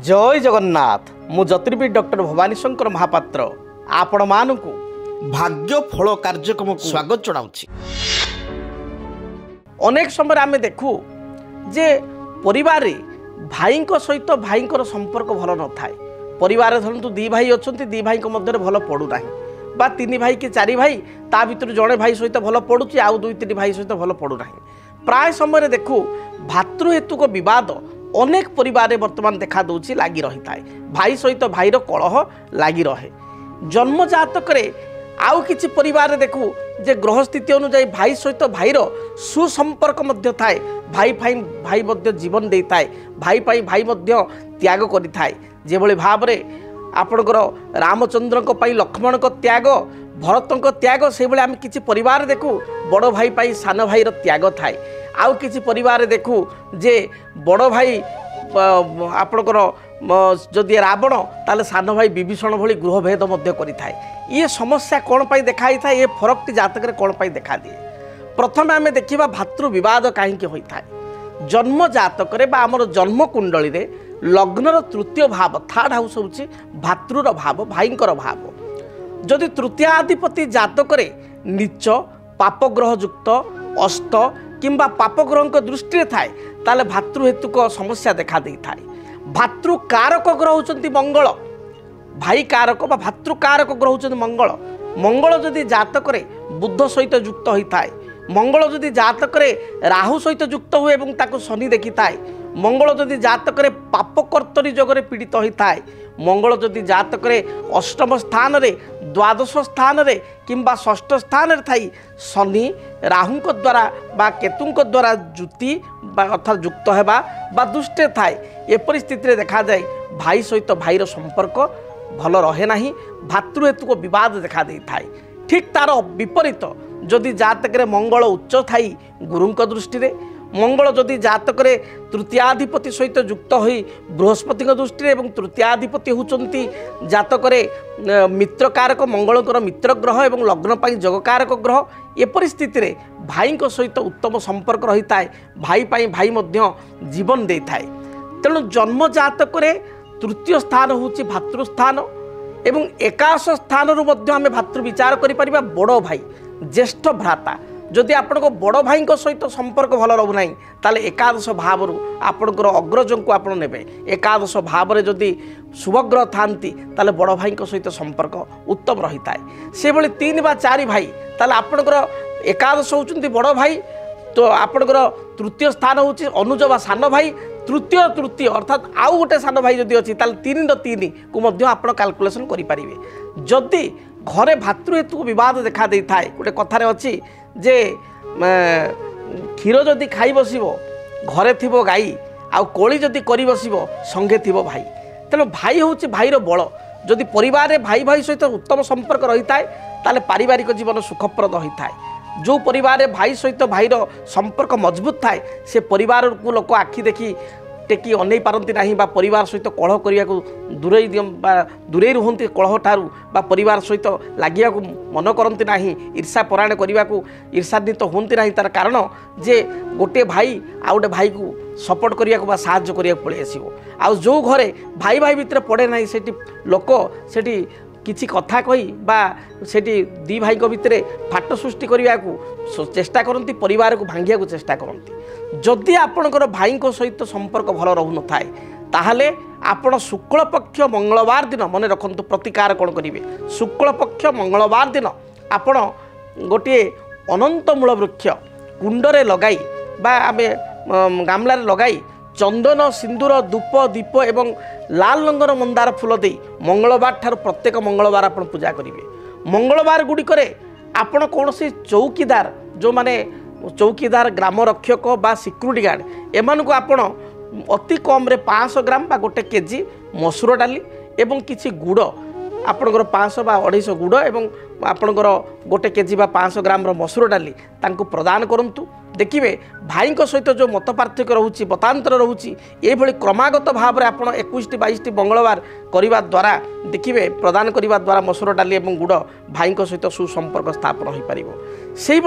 जय जगन्नाथ मु ज्योतिर्विद डॉक्टर भवानी शंकर महापात्र आपण मानकु भाग्य फल कार्यक्रम स्वागत जनाउछि। अनेक समय आमे देखु जे परिवार भाई सहित भाई संपर्क भल न थाए। परिवार धरतु दी भाई अच्छा दी भाई मध्य भल पड़ूना बा तीन भाई कि चारि भाई ता भीतर जड़े भाई सहित भल पड़ुची आउ दुई तीन भाई सहित भल पड़ूना। प्राय समय देखु भातृहेतुक विवाद अनेक परिवार वर्तमान देखा दूची लगी रही थाए। भाई सहित भाईर कलह लगी रहे। जन्म जातक आउ किछि परिवार देखु जे ग्रह स्थिति अनुसार भाई सहित भाईर सुसंपर्क मध्य थाए। भाई भाई भाई मध्य जीवन दे थाए। भाई पाई भाई मध्य त्याग करि थाए। जे भली भाव रे आपणकर रामचंद्र को पाई लक्ष्मण को त्याग भरत को त्याग से भली आम किछि परिवार देखु बड़ भाई पाई सान भाईर त्याग थाए। आउ किछि परिवार देखु जे बड़ भाई आपणकर जदि रावण ताले सान भाई विभीषण भली गृहभेद मध्य करि थाए। ये समस्या कौन पाई देखाई था ये फरक जातक कौन पाई देखा दिए। प्रथम आम देखा भातृ विवाद कहीं होता है। जन्म जातक आमर जन्म कुंडली रे लग्नर तृतीय भाव थर्ड हाउस होची भातृर भाव भाईंकर भाव। जदि तृतीयाधिपति जातक नीच पापग्रह युक्त अष्ट किंबा पापग्रह दृष्टि थाए ताले भातृहेतुक समस्या देखा दे थाए। भातृ कारक ग्रह होचंती मंगल। भाई कारक बा भातृ कारक ग्रह होचंती मंगल। मंगल जदि जातक बुध सहित युक्त होता है। मंगल जदि जातक राहु सहित युक्त हुए एवं ताको शनि देखी थाए। मंगल जदि जातक पापकर्तरी जगह पीड़ित होता है। मंगल जदि जातक अष्टम स्थान रे द्वादश स्थान रे किंबा षष्ठ स्थान रे थाई शनि राहु द्वारा बा केतु द्वारा जुति अर्थात युक्त होगा बा दुष्टे थाए। ए परिस्थिति देखा जाए भाई सहित भाईर संपर्क भल रहे ना। भातृहेतुक विवाद देखा दे थाए। ठीक तार विपरीत जदि जातक मंगल उच्च थाई गुरुंक दृष्टि रे मंगल जदि जातक तृतीयाधिपति सहित युक्त हो बृहस्पति दृष्टि एवं तृतीयाधिपति होचंती जातक मित्रकारक मंगलकर मित्र ग्रह एवं लग्न पाई जगकारक ग्रह। ए परिस्थिति रे भाई सहित उत्तम संपर्क रही थाए। भाई पाई भाई मध्य जीवन दे थाए। तेणु जन्म जातक तृतीय स्थान होची भातृस्थान एवं एकादश स्थान आम भातृ विचार करिपरिबा बड़ भाई ज्येष्ठ भ्राता। जदि आपण बड़ भाई सहित संपर्क भल रहुना ताले एकादश भाव आपणकर अग्रज को आप ने। एकादश भाव में जदि शुभग्रह थांती ताले बड़ भाई सहित संपर्क उत्तम रही थाए। से भली तीन बा चारि भाई ताले आपणकर एकादश होचंती बड़ भाई तो आपणकर तृतीय स्थान होची अनुज बा सान भाई तृतीय तृतीय अर्थात आउ गोटे सान भाई जदि अच्छी ताले तीन तीन को मध्य आप कैलकुलेसन करें। जदि घरे भातृहेतु विवाद देखा दे थाए गोटे कथार अच्छी जे क्षीर जदि खाई बसब घरे थी गाई आउ कोली जदि कर बसब संगे थी भाई। तेणु भाई हूँ भाईर बल। जदि परिवार भाई भाई सहित उत्तम संपर्क रही थाए ताले पारिवारिक जीवन सुखप्रद होता है। जो परिवार भाई सहित भाईर संपर्क मजबूत थाए से परिवार को लोक आखि देखी टेकी अनै पारती ना बा परिवार सहित कलह करने को दूरे दूरे रुहति कलह ठारू बा परिवार सहित लगे मन करती ना ईर्षा परायण करने को ईर्षान्वित होती ना। तार कारण जे गोटे भाई आ गोटे भाई को सपोर्ट करने को साहाय्य करने पलि आसो। आ जो घरे भाई भाई भितर पड़े ना से लोक से किछि कथा कही बा सेठी दी भाई भितर फाट सृष्टि करने को चेष्टा करती परिवार को भांगिया को चेष्टा करती। जदि आपणकर भाई सहित संपर्क भल रहु न थाए ताहले आपण शुक्ल पक्ष मंगलवार दिन मन रखंतु प्रतिकार कौन करेंगे। शुक्ल पक्ष मंगलवार दिन आपण गोटे अनंतमूल वृक्ष कुंडरे लगाई बा आमे गामलार लगाई चंदन सिंदूर धूप दीप एवं लाल रंगर मंदार फूल दे मंगलवार ठार प्रत्येक मंगलवार आप पूजा करेंगे। मंगलवार गुड़िक आपण कौन से चौकीदार जो माने चौकीदार ग्राम रक्षक बा सिक्यूरीटी गार्ड एमान को आपण अति कम रे 500 ग्राम बा गोटे केजी मसूर डाली एवं किछि गुड़ आपणकर 500 बा 250 गुड़ एवं ଆପଣଙ୍କର 1 केजी बा 500 ग्राम मसूर डाली तांको प्रदान करंतु। देखिए भाई सहित जो मत पार्थक्य रोचे मतांतर रोचे ये क्रमागत भाव में आप 21-22 मंगलवार करने द्वारा देखिए प्रदान करने द्वारा मसूर डाली और गुड़ भाई सहित सुसंपर्क स्थापन हो पार। से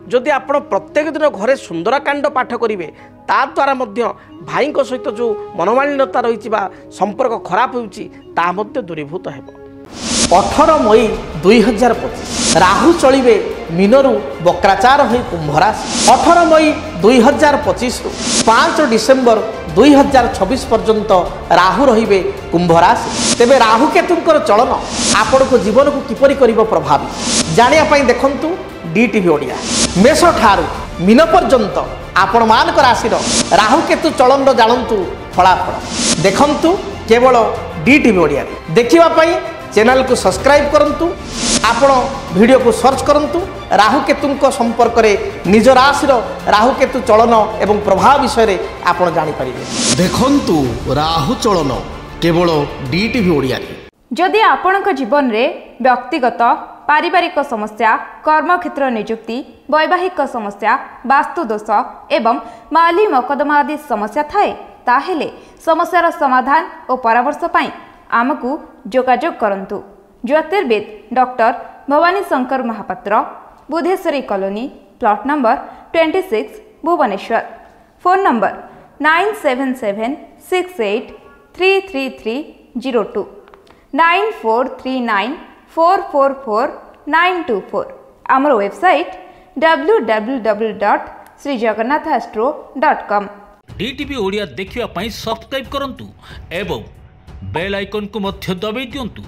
जदि आप प्रत्येक दिन घरे सुंदरकांड पाठ करेंगे ता द्वारा भाई सहित जो मनोमालिन्यता रही संपर्क खराब हो दूरीभूत हो। 18 मई 2025 राहु चलिए मीनरू वक्राचार हो कुंभ राशि। 18 मई 2025 रु 5 डिसेम्बर 2026 पर्यंत राहु रहिबे कुंभ राशि। तेबे राहु केतुंकर चलन आपण को जीवन को किपरि करिवो प्रभावित जानिया पई देखंतु डीटीवी ओडिया। मेष ठारू मीन पर्यंत आपण मानक राशि राहु केतु चलन जानंतु फलाफल देखंतु केवल डीटीवी ओडिया। देखिबा पई चैनल को सब्सक्राइब करंतु आपण वीडियो को सर्च करंतु राहु केतु संपर्क में निज राशि राहु केतु चलन एवं प्रभाव विषय आपण जानि परिबे। देखंतु राहु चलन केवल डीटीवी ओडिया। जदि आपणक जीवन रे व्यक्तिगत पारिवारिक समस्या कर्मक्षेत्र नियुक्ति वैवाहिक समस्या वास्तु दोष एवं माली मकदमा आदि समस्या थाए ताहेले समस्यार समाधान और परामर्श पाई आमको जोगाजोग करंतु। ज्योतिर्विद doctor Bhabani Shankar Mahapatra Budheswari colony plot number 26 Bhubaneswar. Phone number 9776833302 9439444924। आमर वेबसाइट www.srijagannathastro.com। डीटीवी ओडिया देखिवा पई सब्सक्राइब करंतु एवं बेल आइकन को मध्य दबाई दियंतु।